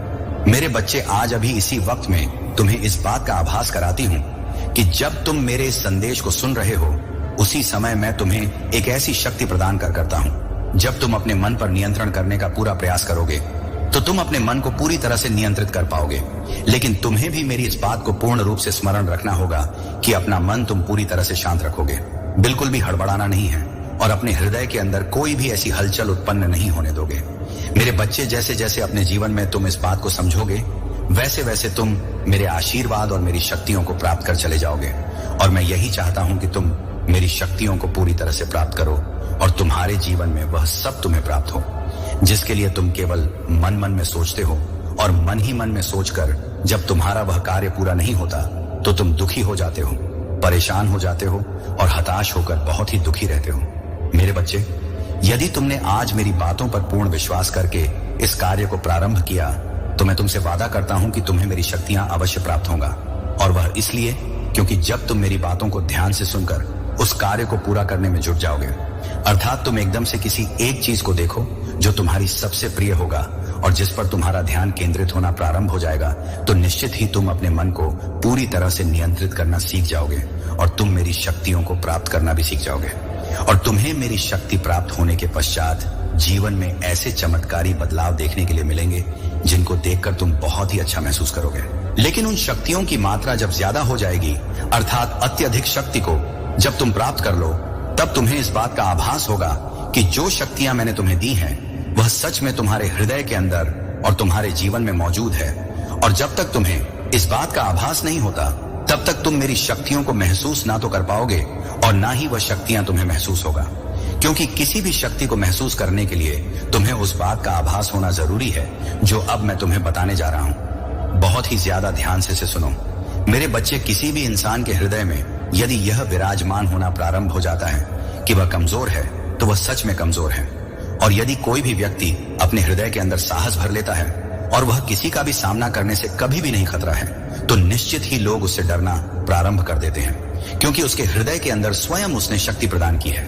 मेरे बच्चे, आज अभी इसी वक्त में तुम्हें इस बात का आभास कराती हूं कि जब तुम मेरे इस संदेश को सुन रहे हो, उसी समय मैं तुम्हें एक ऐसी शक्ति प्रदान करता हूं। जब तुम अपने मन पर नियंत्रण करने का पूरा प्रयास करोगे तो तुम अपने मन को पूरी तरह से नियंत्रित कर पाओगे। लेकिन तुम्हें भी मेरी इस बात को पूर्ण रूप से स्मरण रखना होगा कि अपना मन तुम पूरी तरह से शांत रखोगे, बिल्कुल भी हड़बड़ाना नहीं है, और अपने हृदय के अंदर कोई भी ऐसी हलचल उत्पन्न नहीं होने दोगे। मेरे बच्चे, जैसे जैसे अपने जीवन में तुम इस बात को समझोगे, वैसे वैसे तुम मेरे आशीर्वाद और मेरी शक्तियों को प्राप्त कर चले जाओगे। और मैं यही चाहता हूं कि तुम मेरी शक्तियों को पूरी तरह से प्राप्त करो और तुम्हारे जीवन में वह सब तुम्हें प्राप्त हो जिसके लिए तुम केवल मन मन में सोचते हो। और मन ही मन में सोचकर जब तुम्हारा वह कार्य पूरा नहीं होता तो तुम दुखी हो जाते हो, परेशान हो जाते हो और हताश होकर बहुत ही दुखी रहते हो। मेरे बच्चे, यदि तुमने आज मेरी बातों पर पूर्ण विश्वास करके इस कार्य को प्रारंभ किया तो मैं तुमसे वादा करता हूं कि तुम्हें मेरी शक्तियां अवश्य प्राप्त होगा। और वह इसलिए क्योंकि जब तुम मेरी बातों को ध्यान से सुनकर उस कार्य को पूरा करने में जुट जाओगे, अर्थात तुम एकदम से किसी एक चीज को देखो जो तुम्हारी सबसे प्रिय होगा और जिस पर तुम्हारा ध्यान केंद्रित होना प्रारंभ हो जाएगा, तो निश्चित ही तुम अपने मन को पूरी तरह से नियंत्रित करना सीख जाओगे और तुम मेरी शक्तियों को प्राप्त करना भी सीख जाओगे। और तुम्हें मेरी शक्ति प्राप्त होने के पश्चात जीवन में ऐसे चमत्कारी बदलाव देखने के लिए मिलेंगे जिनको देखकर तुम बहुत ही अच्छा महसूस करोगे। लेकिन उन शक्तियों की मात्रा जब ज्यादा हो जाएगी, अर्थात अत्यधिक शक्ति को जब तुम प्राप्त कर लो, तब तुम्हें इस बात का आभास होगा कि जो शक्तियां मैंने तुम्हें दी हैं वह सच में तुम्हारे हृदय के अंदर और तुम्हारे जीवन में मौजूद है। और जब तक तुम्हें इस बात का आभास नहीं होता, तब तक तुम मेरी शक्तियों को महसूस ना तो कर पाओगे और ना ही वह शक्तियां तुम्हें महसूस होगा। क्योंकि किसी भी शक्ति को महसूस करने के लिए तुम्हें उस बात का आभास होना जरूरी है जो अब मैं तुम्हें बताने जा रहा हूं। बहुत ही ज्यादा ध्यान से सुनो। मेरे बच्चे, किसी भी इंसान के हृदय में यदि यह विराजमान होना प्रारंभ हो जाता है कि वह कमजोर है, तो वह सच में कमजोर है। और यदि कोई भी व्यक्ति अपने हृदय के अंदर साहस भर लेता है और वह किसी का भी सामना करने से कभी भी नहीं खतरा है, तो निश्चित ही लोग उससे डरना प्रारंभ कर देते हैं, क्योंकि उसके हृदय के अंदर स्वयं उसने शक्ति प्रदान की है।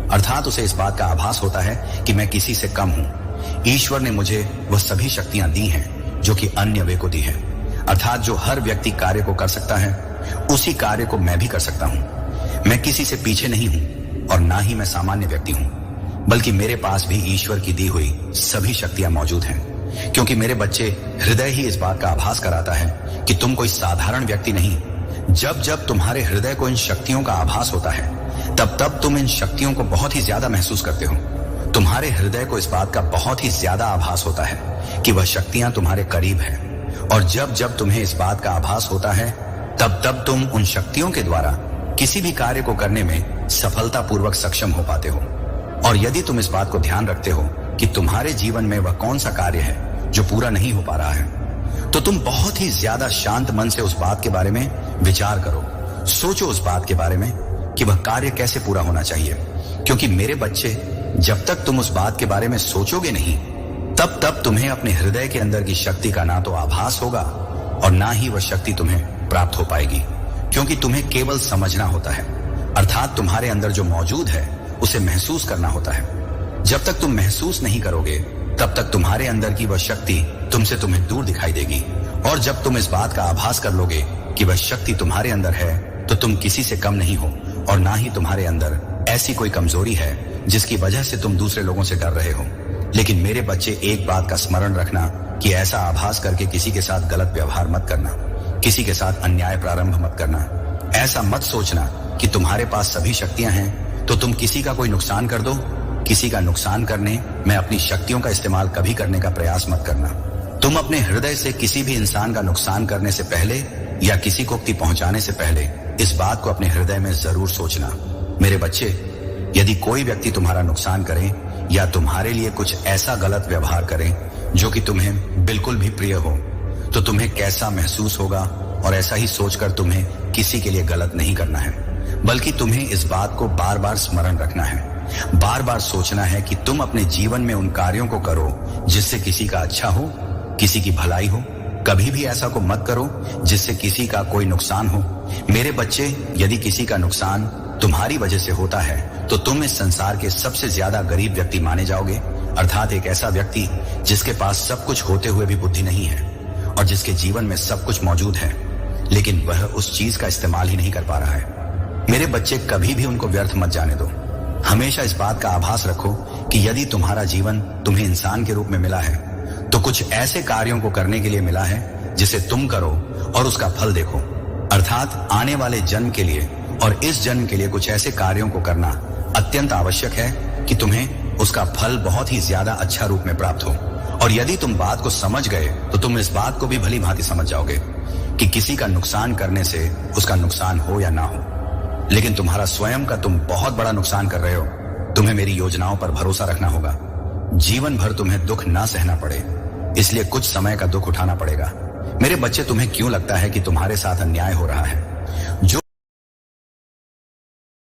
अर्थात उसे इस बात का आभास होता है कि मैं किसी से कम हूं। ईश्वर ने मुझे वह सभी शक्तियां दी हैं जो कि अन्य वे को दी है। अर्थात जो हर व्यक्ति कार्य को कर सकता है, उसी कार्य को मैं भी कर सकता हूं। मैं किसी से पीछे नहीं हूं और ना ही मैं सामान्य व्यक्ति हूं, बल्कि मेरे पास भी ईश्वर की दी हुई सभी शक्तियां मौजूद हैं। क्योंकि मेरे बच्चे, हृदय ही इस बात का आभास कराता है कि तुम कोई साधारण व्यक्ति नहीं। जब जब तुम्हारे हृदय को इन शक्तियों का आभास होता है, तब तब तुम इन शक्तियों को बहुत ही ज्यादा महसूस करते हो। तुम्हारे हृदय को इस बात का बहुत ही ज्यादा आभास होता है कि वह शक्तियां तुम्हारे करीब हैं। और जब जब तुम्हें इस बात का आभास होता है, तब तब तुम उन शक्तियों के द्वारा किसी भी कार्य को करने में सफलतापूर्वक सक्षम हो पाते हो। और यदि तुम इस बात को ध्यान रखते हो कि तुम्हारे जीवन में वह कौन सा कार्य है जो पूरा नहीं हो पा रहा है, तो तुम बहुत ही ज्यादा शांत मन से उस बात के बारे में विचार करो। सोचो उस बात के बारे में कि वह कार्य कैसे पूरा होना चाहिए। क्योंकि मेरे बच्चे, जब तक तुम उस बात के बारे में सोचोगे नहीं, तब तब तुम्हें अपने हृदय के अंदर की शक्ति का ना तो आभास होगा और ना ही वह शक्ति तुम्हें प्राप्त हो पाएगी। क्योंकि तुम्हें केवल समझना होता है, अर्थात तुम्हारे अंदर जो मौजूद है उसे महसूस करना होता है। जब तक तुम महसूस नहीं करोगे, तब तक तुम्हारे अंदर की वह शक्ति तुमसे तुम्हें दूर दिखाई देगी। और जब तुम इस बात का आभास कर लोगे कि वह शक्ति तुम्हारे अंदर है, तो तुम किसी से कम नहीं हो और ना ही तुम्हारे अंदर ऐसी कोई कमजोरी है जिसकी वजह से तुम दूसरे लोगों से डर रहे हो। लेकिन मेरे बच्चे, एक बात का स्मरण रखना कि ऐसा आभास करके किसी के साथ गलत व्यवहार मत करना, किसी के साथ अन्याय प्रारंभ मत करना। ऐसा मत सोचना कि तुम्हारे पास सभी शक्तियां हैं तो तुम किसी का कोई नुकसान कर दो किसी का नुकसान करने में अपनी शक्तियों का इस्तेमाल कभी करने का प्रयास मत करना। तुम अपने हृदय से किसी भी इंसान का नुकसान करने से पहले या किसी को क्षति पहुंचाने से पहले इस बात को अपने हृदय में जरूर सोचना। मेरे बच्चे, यदि कोई व्यक्ति तुम्हारा नुकसान करे या तुम्हारे लिए कुछ ऐसा गलत व्यवहार करे जो कि तुम्हें बिल्कुल भी प्रिय हो, तो तुम्हें कैसा महसूस होगा, और ऐसा ही सोचकर तुम्हें किसी के लिए गलत नहीं करना है, बल्कि तुम्हें इस बात को बार बार स्मरण रखना है। बार बार सोचना है कि तुम अपने जीवन में उन कार्यों को करो जिससे किसी का अच्छा हो, किसी की भलाई हो। कभी भी ऐसा को मत करो जिससे किसी का कोई नुकसान हो। मेरे बच्चे, यदि किसी का नुकसान तुम्हारी वजह से होता है तो तुम इस संसार के सबसे ज्यादा गरीब व्यक्ति माने जाओगे, अर्थात एक ऐसा व्यक्ति जिसके पास सब कुछ होते हुए भी बुद्धि नहीं है और जिसके जीवन में सब कुछ मौजूद है, लेकिन वह उस चीज का इस्तेमाल ही नहीं कर पा रहा है। मेरे बच्चे, कभी भी उनको व्यर्थ मत जाने दो। हमेशा इस बात का आभास रखो कि यदि तुम्हारा जीवन तुम्हें इंसान के रूप में मिला है तो कुछ ऐसे कार्यों को करने के लिए मिला है जिसे तुम करो और उसका फल देखो, अर्थात आने वाले जन्म के लिए और इस जन्म के लिए कुछ ऐसे कार्यों को करना अत्यंत आवश्यक है कि तुम्हें उसका फल बहुत ही ज्यादा अच्छा रूप में प्राप्त हो। और यदि तुम बात को समझ गए तो तुम इस बात को भी भली भांति समझ जाओगे कि किसी का नुकसान करने से उसका नुकसान हो या ना हो, लेकिन तुम्हारा स्वयं का तुम बहुत बड़ा नुकसान कर रहे हो। तुम्हें मेरी योजनाओं पर भरोसा रखना होगा। जीवन भर तुम्हें दुख ना सहना पड़े, इसलिए कुछ समय का दुख उठाना पड़ेगा। मेरे बच्चे, तुम्हें क्यों लगता है कि तुम्हारे साथ अन्याय हो रहा है?